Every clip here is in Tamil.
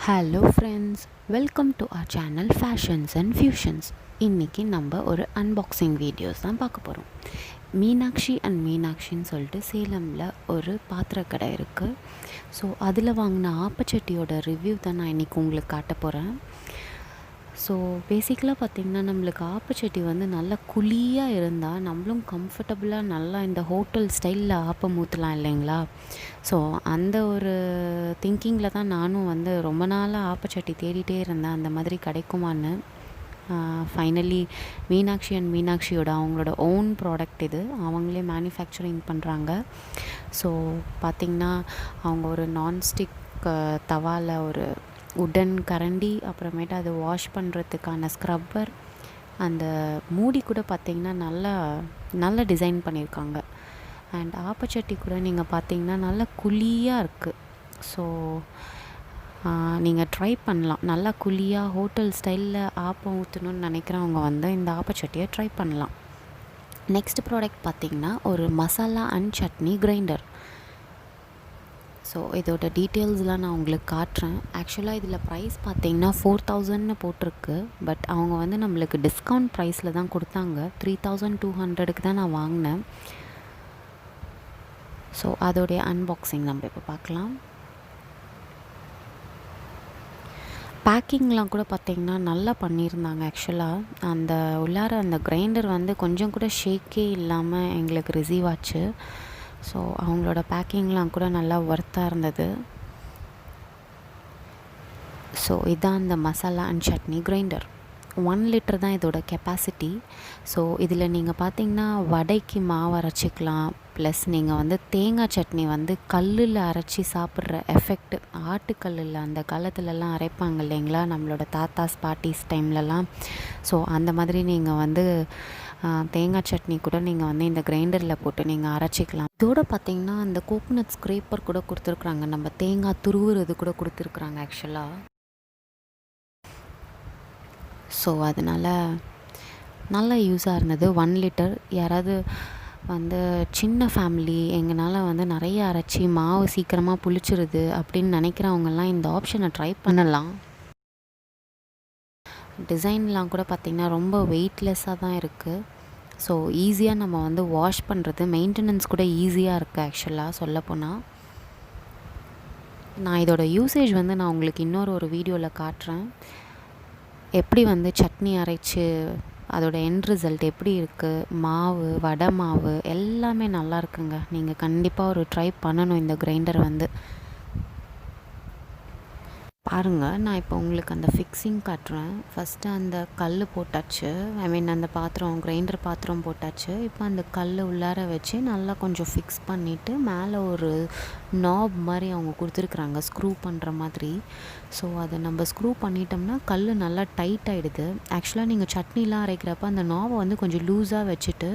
Hello friends, welcome to our channel fashions and fusions. இன்றைக்கி நம்ம ஒரு அன்பாக்சிங் வீடியோஸ் தான் பார்க்க போகிறோம். மீனாட்சி அண்ட் மீனாட்சின்னு சொல்லிட்டு சேலமில் ஒரு பாத்திரக்கடை இருக்குது. ஸோ அதில் வாங்கின ஆப்பச்சட்டியோட ரிவ்யூ தான் நான் இன்றைக்கி உங்களுக்கு காட்ட போகிறேன். ஸோ பேசிக்கலாக பார்த்திங்கன்னா நம்மளுக்கு ஆப்பச்சட்டி வந்து நல்லா குழியாக இருந்தால் நம்மளும் கம்ஃபர்டபுளாக நல்லா இந்த ஹோட்டல் ஸ்டைலில் ஆப்பம் ஊற்றலாம் இல்லைங்களா. ஸோ அந்த ஒரு திங்கிங்கில் தான் நானும் வந்து ரொம்ப நாளாக ஆப்பச்சட்டி தேடிட்டே இருந்தேன், அந்த மாதிரி கிடைக்குமான்னு. ஃபைனலி மீனாட்சி அண்ட் மீனாட்சியோட அவங்களோட ஓன் ப்ராடக்ட் இது, அவங்களே மேனுஃபேக்சரிங் பண்ணுறாங்க. ஸோ பார்த்திங்கன்னா அவங்க ஒரு நான்ஸ்டிக் தவாவில் ஒரு உடன் கரண்டி, அப்புறமேட்டு அதை வாஷ் பண்ணுறதுக்கான ஸ்க்ரப்பர், அந்த மூடி கூட பார்த்திங்கன்னா நல்லா டிசைன் பண்ணியிருக்காங்க. அண்ட் ஆப்பச்சட்டி கூட நீங்கள் பார்த்திங்கன்னா நல்லா குழியாக இருக்குது. ஸோ நீங்கள் ட்ரை பண்ணலாம். நல்லா குழியாக ஹோட்டல் ஸ்டைலில் ஆப்பம் ஊற்றணுன்னு நினைக்கிறவங்க வந்து இந்த ஆப்பச்சட்டியை ட்ரை பண்ணலாம். நெக்ஸ்ட் ப்ராடக்ட் பார்த்திங்கன்னா ஒரு masala and chutney grinder. So இதோட டீட்டெயில்ஸ்லாம் நான் உங்களுக்கு காட்டுறேன். ஆக்சுவலாக இதில் ப்ரைஸ் பார்த்திங்கன்னா 4000 போட்டிருக்கு. பட் அவங்க வந்து நம்மளுக்கு டிஸ்கவுண்ட் ப்ரைஸில் தான் கொடுத்தாங்க. 3200 தான் நான் வாங்கினேன். ஸோ அதோடைய அன்பாக்சிங் நம்ம இப்போ பார்க்கலாம். பேக்கிங்லாம் கூட பார்த்திங்கன்னா நல்லா பண்ணியிருந்தாங்க. ஆக்சுவலாக அந்த உள்ளார அந்த கிரைண்டர் வந்து கொஞ்சம் கூட ஷேக்கே இல்லாமல் எங்களுக்கு ரிசீவ் ஆச்சு. ஸோ அவங்களோட பேக்கிங்லாம் கூட நல்லா ஒர்த்தாக இருந்தது. ஸோ இதான் அந்த masala and chutney grinder. 1 litre தான் இதோட கெப்பாசிட்டி. ஸோ இதில் நீங்கள் பார்த்தீங்கன்னா வடைக்கு மாவு அரைச்சிக்கலாம். ப்ளஸ் நீங்கள் வந்து தேங்காய் சட்னி வந்து கல்லில் அரைச்சி சாப்பிட்ற எஃபெக்ட், ஆட்டுக்கல்லில் அந்த காலத்துலலாம் அரைப்பாங்க இல்லைங்களா நம்மளோட தாத்தாஸ் பாட்டிஸ் டைம்லலாம். ஸோ அந்த மாதிரி நீங்கள் வந்து தேங்காய் சட்னி கூட நீங்கள் வந்து இந்த கிரைண்டரில் போட்டு நீங்கள் அரைச்சிக்கலாம். இதோட பார்த்திங்கன்னா அந்த கோகோனட் ஸ்க்ரேப்பர் கூட கொடுத்துருக்குறாங்க, நம்ம தேங்காய் துருவுறது கூட கொடுத்துருக்குறாங்க ஆக்சுவலாக. ஸோ அதனால் நல்லா யூஸாக இருந்தது. 1 லிட்டர். யாராவது வந்து சின்ன ஃபேமிலி, எங்களால் வந்து நிறைய அரைச்சி மாவு சீக்கிரமாக புளிச்சிருது அப்படின்னு நினைக்கிறவங்கெல்லாம் இந்த ஆப்ஷனை ட்ரை பண்ணலாம். டிசைன்லாம் கூட பார்த்திங்கன்னா ரொம்ப வெயிட்லெஸ்ஸாக தான் இருக்குது. ஸோ ஈஸியாக நம்ம வந்து வாஷ் பண்ணுறது, மெயின்டெனன்ஸ் கூட ஈஸியாக இருக்குது ஆக்சுவலாக சொல்லப்போனால். நான் இதோட யூசேஜ் வந்து நான் உங்களுக்கு இன்னொரு வீடியோவில் காட்டுறேன். எப்படி வந்து சட்னி அரைச்சி அதோட எண்ட் ரிசல்ட் எப்படி இருக்குது, மாவு, வடை மாவு எல்லாமே நல்லா இருக்குங்க. நீங்கள் கண்டிப்பாக ஒரு ட்ரை பண்ணணும் இந்த கிரைண்டர் வந்து. பாருங்கள், நான் இப்போ உங்களுக்கு அந்த ஃபிக்ஸிங் காட்டுறேன். ஃபஸ்ட்டு அந்த கல் போட்டாச்சு, அந்த பாத்திரம், கிரைண்டர் பாத்திரம் போட்டாச்சு. இப்போ அந்த கல் உள்ளார வச்சு நல்லா கொஞ்சம் ஃபிக்ஸ் பண்ணிவிட்டு மேலே ஒரு நாப் மாதிரி அவங்க கொடுத்துருக்குறாங்க, ஸ்க்ரூ பண்ணுற மாதிரி. ஸோ அதை நம்ம ஸ்க்ரூ பண்ணிட்டோம்னா கல் நல்லா டைட் ஆகிடுது. ஆக்சுவலாக நீங்கள் சட்னிலாம் அரைக்கிறப்ப அந்த நாபை வந்து கொஞ்சம் லூஸாக வச்சுட்டு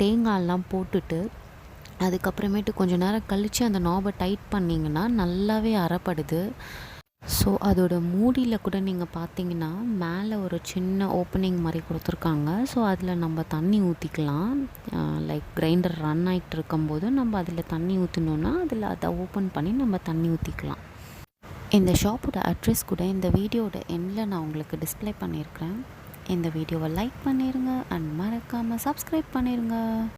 தேங்காயெல்லாம் போட்டுட்டு அதுக்கப்புறமேட்டு கொஞ்சம் நேரம் கழித்து அந்த நாபை டைட் பண்ணிங்கன்னா நல்லாவே அரைப்படுது. ஸோ அதோட மூடியில் கூட நீங்கள் பார்த்தீங்கன்னா மேலே ஒரு சின்ன ஓப்பனிங் மாதிரி கொடுத்துருக்காங்க. ஸோ அதில் நம்ம தண்ணி ஊற்றிக்கலாம். லைக் கிரைண்டர் ரன் ஆகிட்டு இருக்கும்போது நம்ம அதில் தண்ணி ஊற்றினோன்னா அதில் அதை ஓப்பன் பண்ணி நம்ம தண்ணி ஊற்றிக்கலாம். இந்த ஷாப்போட அட்ரஸ் கூட இந்த வீடியோட எண்டில் நான் உங்களுக்கு டிஸ்ப்ளே பண்ணியிருக்கிறேன். இந்த வீடியோவை லைக் பண்ணிடுங்க அண்ட் மறக்காமல் சப்ஸ்கிரைப் பண்ணிடுங்க.